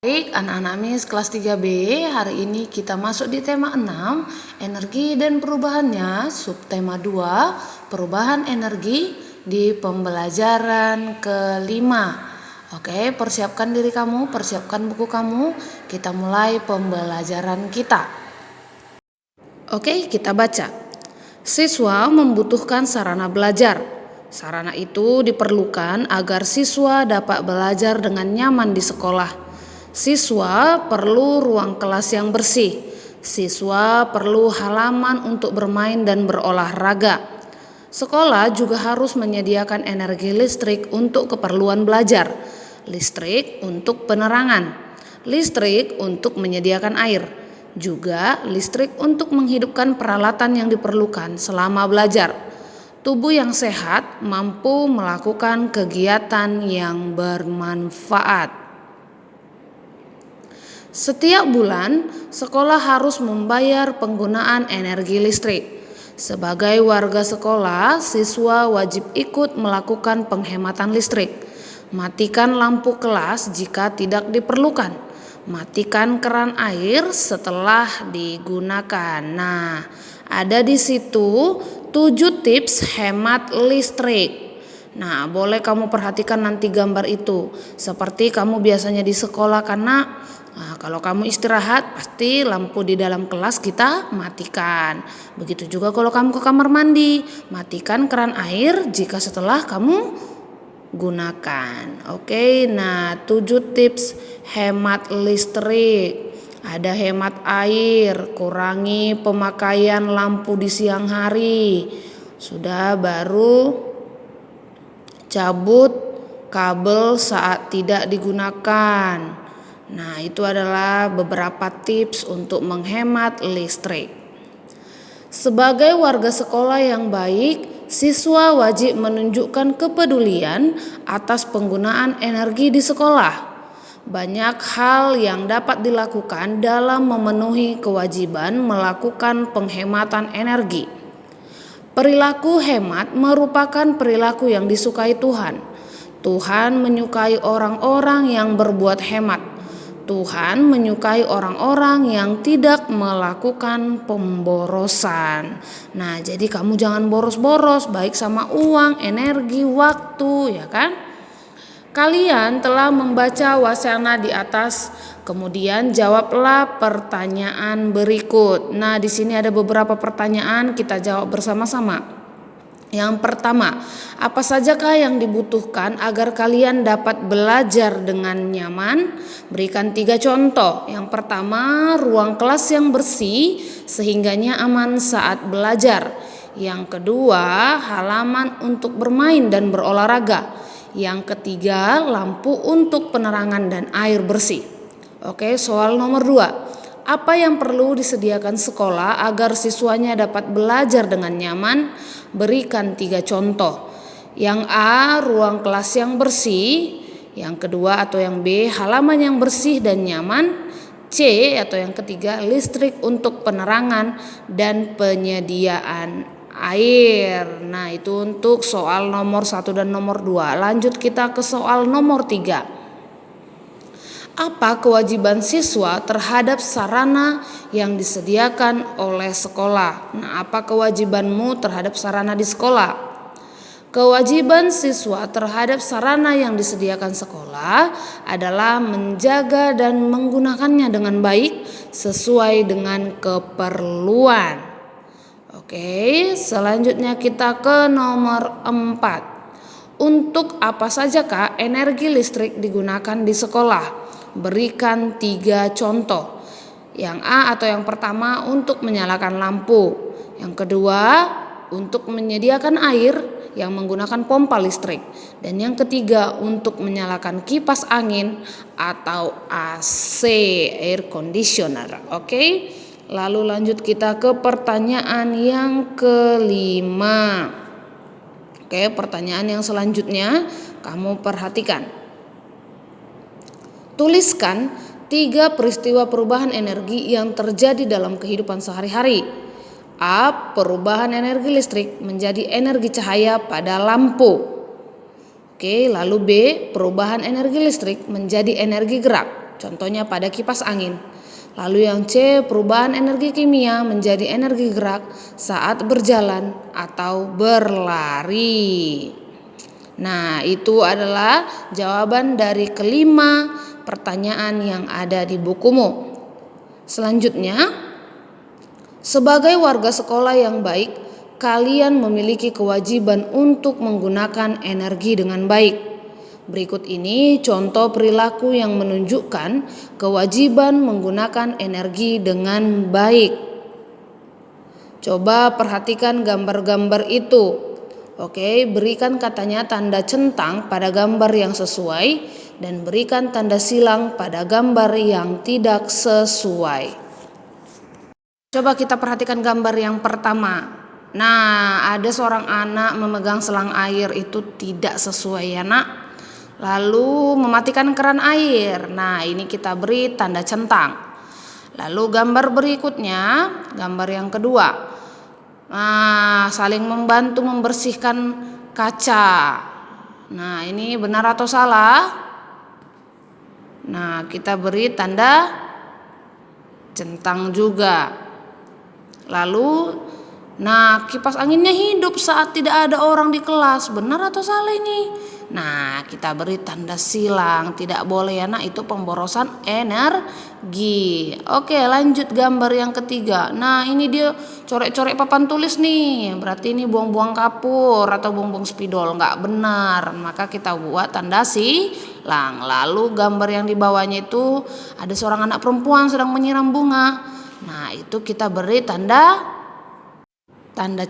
Baik, anak-anak Miss kelas 3B, hari ini kita masuk di tema 6, energi dan perubahannya, subtema 2, perubahan energi di pembelajaran kelima. Oke, persiapkan diri kamu, persiapkan buku kamu, kita mulai pembelajaran kita. Oke, kita baca. Siswa membutuhkan sarana belajar. Sarana itu diperlukan agar siswa dapat belajar dengan nyaman di sekolah. Siswa perlu ruang kelas yang bersih. Siswa perlu halaman untuk bermain dan berolahraga. Sekolah juga harus menyediakan energi listrik untuk keperluan belajar, listrik untuk penerangan, listrik untuk menyediakan air, juga listrik untuk menghidupkan peralatan yang diperlukan selama belajar. Tubuh yang sehat mampu melakukan kegiatan yang bermanfaat. Setiap bulan, sekolah harus membayar penggunaan energi listrik. Sebagai warga sekolah, siswa wajib ikut melakukan penghematan listrik. Matikan lampu kelas jika tidak diperlukan. Matikan keran air setelah digunakan. Nah, ada di situ 7 tips hemat listrik. Nah, boleh kamu perhatikan nanti gambar itu. Seperti kamu biasanya di sekolah, karena kalau kamu istirahat pasti lampu di dalam kelas kita matikan. Begitu juga kalau kamu ke kamar mandi, matikan keran air jika setelah kamu gunakan. Oke, nah 7 tips hemat listrik. Ada hemat air, kurangi pemakaian lampu di siang hari. Sudah, baru cabut kabel saat tidak digunakan. Nah, itu adalah beberapa tips untuk menghemat listrik. Sebagai warga sekolah yang baik, siswa wajib menunjukkan kepedulian atas penggunaan energi di sekolah. Banyak hal yang dapat dilakukan dalam memenuhi kewajiban melakukan penghematan energi. Perilaku hemat merupakan perilaku yang disukai Tuhan. Tuhan menyukai orang-orang yang berbuat hemat. Tuhan menyukai orang-orang yang tidak melakukan pemborosan. Nah, jadi kamu jangan boros-boros, baik sama uang, energi, waktu, ya kan? Kalian telah membaca wacana di atas, kemudian jawablah pertanyaan berikut. Nah, di sini ada beberapa pertanyaan, kita jawab bersama-sama. Yang pertama, apa sajakah yang dibutuhkan agar kalian dapat belajar dengan nyaman? Berikan 3 contoh. Yang pertama, ruang kelas yang bersih sehingganya aman saat belajar. Yang kedua, halaman untuk bermain dan berolahraga. Yang ketiga, lampu untuk penerangan dan air bersih. Oke, soal nomor 2. Apa yang perlu disediakan sekolah agar siswanya dapat belajar dengan nyaman? Berikan 3 contoh. Yang A, ruang kelas yang bersih. Yang kedua atau yang B, halaman yang bersih dan nyaman. C atau yang ketiga, listrik untuk penerangan dan penyediaan air. Nah, itu untuk soal nomor 1 dan nomor 2. Lanjut kita ke soal nomor 3. Apa kewajiban siswa terhadap sarana yang disediakan oleh sekolah? Nah, apa kewajibanmu terhadap sarana di sekolah? Kewajiban siswa terhadap sarana yang disediakan sekolah adalah menjaga dan menggunakannya dengan baik sesuai dengan keperluan. Oke, selanjutnya kita ke nomor 4. Untuk apa sajakah energi listrik digunakan di sekolah? Berikan 3 contoh. Yang A atau yang pertama, untuk menyalakan lampu. Yang kedua, untuk menyediakan air yang menggunakan pompa listrik. Dan yang ketiga, untuk menyalakan kipas angin atau AC, air conditioner. Oke, lalu lanjut kita ke pertanyaan yang kelima. Oke, pertanyaan yang selanjutnya kamu perhatikan. Tuliskan 3 peristiwa perubahan energi yang terjadi dalam kehidupan sehari-hari. A. Perubahan energi listrik menjadi energi cahaya pada lampu. Oke, lalu B. Perubahan energi listrik menjadi energi gerak. contohnya pada kipas angin. Lalu yang C, perubahan energi kimia menjadi energi gerak saat berjalan atau berlari. Nah, itu adalah jawaban dari kelima pertanyaan yang ada di bukumu. Selanjutnya, sebagai warga sekolah yang baik, kalian memiliki kewajiban untuk menggunakan energi dengan baik. Berikut ini contoh perilaku yang menunjukkan kewajiban menggunakan energi dengan baik. Coba perhatikan gambar-gambar itu. Oke, berikan katanya tanda centang pada gambar yang sesuai dan berikan tanda silang pada gambar yang tidak sesuai. Coba kita perhatikan gambar yang pertama. Nah, ada seorang anak memegang selang air, itu tidak sesuai ya nak. Lalu mematikan keran air. Nah, ini kita beri tanda centang. Lalu gambar berikutnya, gambar yang kedua. Nah, saling membantu membersihkan kaca. Nah, ini benar atau salah? Nah, kita beri tanda centang juga. Lalu, nah, kipas anginnya hidup saat tidak ada orang di kelas. Benar atau salah ini? Nah, kita beri tanda silang. Tidak boleh ya nak, itu pemborosan energi. Oke, lanjut gambar yang ketiga. Nah, ini dia corek-corek papan tulis nih. Berarti ini buang-buang kapur atau buang-buang spidol. Nggak benar. Maka kita buat tanda silang. Lalu gambar yang di bawahnya itu ada seorang anak perempuan sedang menyiram bunga. Nah, itu kita beri tanda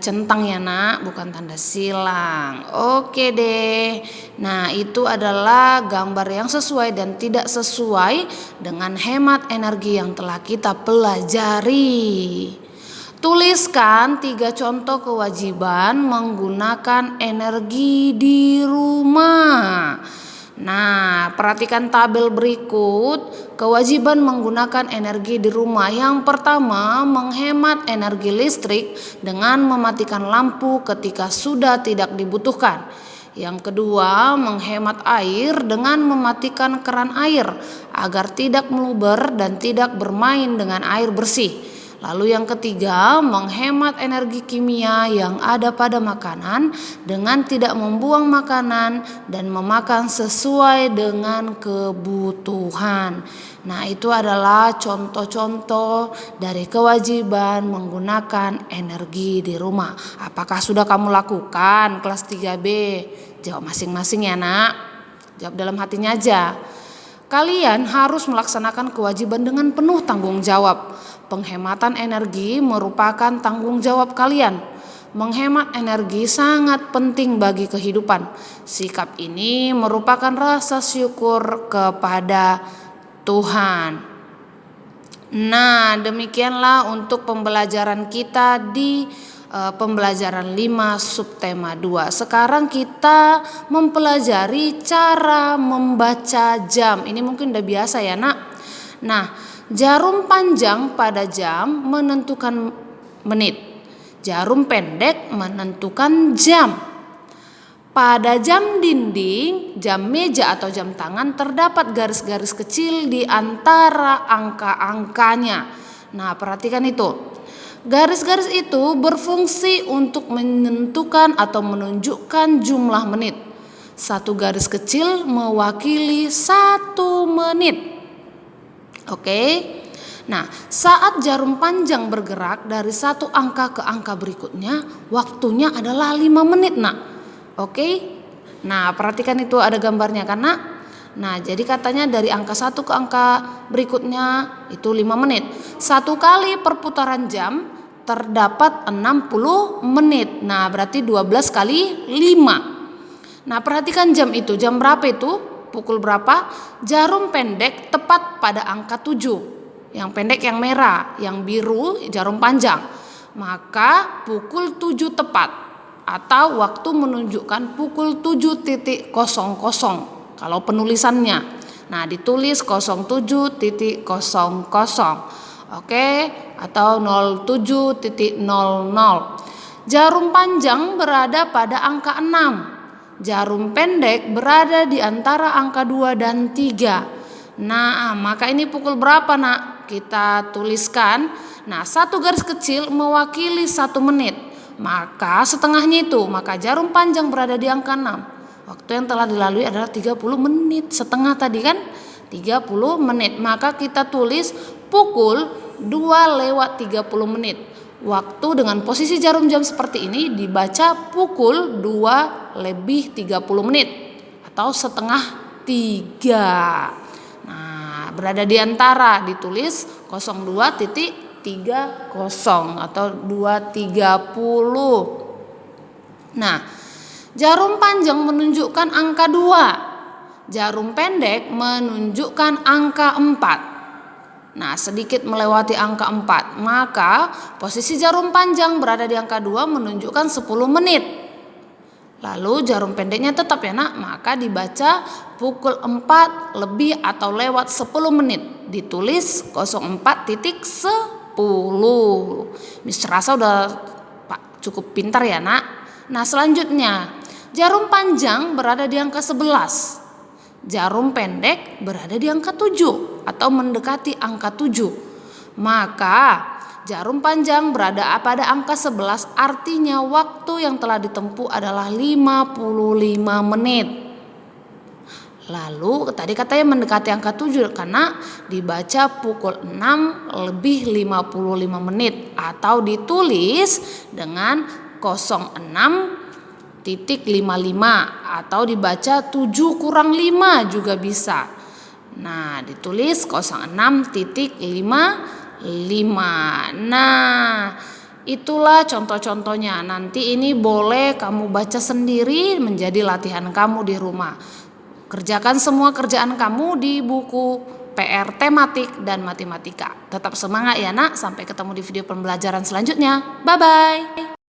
centang ya nak, bukan tanda silang. Oke deh. Nah, itu adalah gambar yang sesuai dan tidak sesuai dengan hemat energi yang telah kita pelajari. Tuliskan 3 contoh kewajiban menggunakan energi di rumah. Nah, perhatikan tabel berikut. Kewajiban menggunakan energi di rumah. Yang pertama, menghemat energi listrik dengan mematikan lampu ketika sudah tidak dibutuhkan. Yang kedua, menghemat air dengan mematikan keran air agar tidak meluber dan tidak bermain dengan air bersih. Lalu yang ketiga, menghemat energi kimia yang ada pada makanan dengan tidak membuang makanan dan memakan sesuai dengan kebutuhan. Nah, itu adalah contoh-contoh dari kewajiban menggunakan energi di rumah. Apakah sudah kamu lakukan kelas 3B? Jawab masing-masing ya nak. Jawab dalam hatinya aja. Kalian harus melaksanakan kewajiban dengan penuh tanggung jawab. Penghematan energi merupakan tanggung jawab kalian. Menghemat energi sangat penting bagi kehidupan. Sikap ini merupakan rasa syukur kepada Tuhan. Nah, demikianlah untuk pembelajaran kita di pembelajaran 5 subtema 2. Sekarang kita mempelajari cara membaca jam. Ini mungkin udah biasa ya nak. Nah, jarum panjang pada jam menentukan menit. Jarum pendek menentukan jam. Pada jam dinding, jam meja atau jam tangan terdapat garis-garis kecil di antara angka-angkanya. Nah, perhatikan itu. Garis-garis itu berfungsi untuk menentukan atau menunjukkan jumlah menit. Satu garis kecil mewakili 1 menit. Oke. Nah, saat jarum panjang bergerak dari satu angka ke angka berikutnya, waktunya adalah 5 menit, nak. Oke. Nah, perhatikan itu ada gambarnya kan, nak? Nah, jadi katanya dari angka 1 ke angka berikutnya itu 5 menit. 1 kali perputaran jam terdapat 60 menit. Nah, berarti 12 kali 5. Nah, perhatikan jam itu. Jam berapa itu? Pukul berapa? Jarum pendek tepat pada angka 7. Yang pendek yang merah, yang biru jarum panjang. Maka pukul 7 tepat atau waktu menunjukkan pukul 7.00 kalau penulisannya. Nah, ditulis 07.00. Oke, atau 07.00. Jarum panjang berada pada angka 6. Jarum pendek berada di antara angka 2 dan 3. Nah, maka ini pukul berapa, Nak? Kita tuliskan. Nah, satu garis kecil mewakili 1 menit. Maka setengahnya itu, maka jarum panjang berada di angka 6. Waktu yang telah dilalui adalah 30 menit. Setengah tadi kan 30 menit. Maka kita tulis pukul 2:30 menit. Waktu dengan posisi jarum jam seperti ini dibaca pukul 2:30 menit atau setengah 3. Nah, berada di antara, ditulis 02:30 atau 2:30. Nah, jarum panjang menunjukkan angka 2. Jarum pendek menunjukkan angka 4. Nah, sedikit melewati angka 4, maka posisi jarum panjang berada di angka 2 menunjukkan 10 menit. Lalu jarum pendeknya tetap ya, Nak, maka dibaca pukul 4 lebih atau lewat 10 menit. Ditulis 04:10. Miss rasa udah cukup pintar ya, Nak. Nah, selanjutnya jarum panjang berada di angka 11. Jarum pendek berada di angka 7 atau mendekati angka 7. Maka jarum panjang berada pada angka 11, artinya waktu yang telah ditempuh adalah 55 menit. Lalu tadi katanya mendekati angka 7 karena dibaca pukul 6:55 menit atau ditulis dengan 06:55 atau dibaca 7 kurang 5 juga bisa. Nah, ditulis 06:55. Nah, itulah contoh-contohnya. Nanti ini boleh kamu baca sendiri menjadi latihan kamu di rumah. Kerjakan semua kerjaan kamu di buku PR tematik dan matematika. Tetap semangat ya, Nak. Sampai ketemu di video pembelajaran selanjutnya. Bye-bye.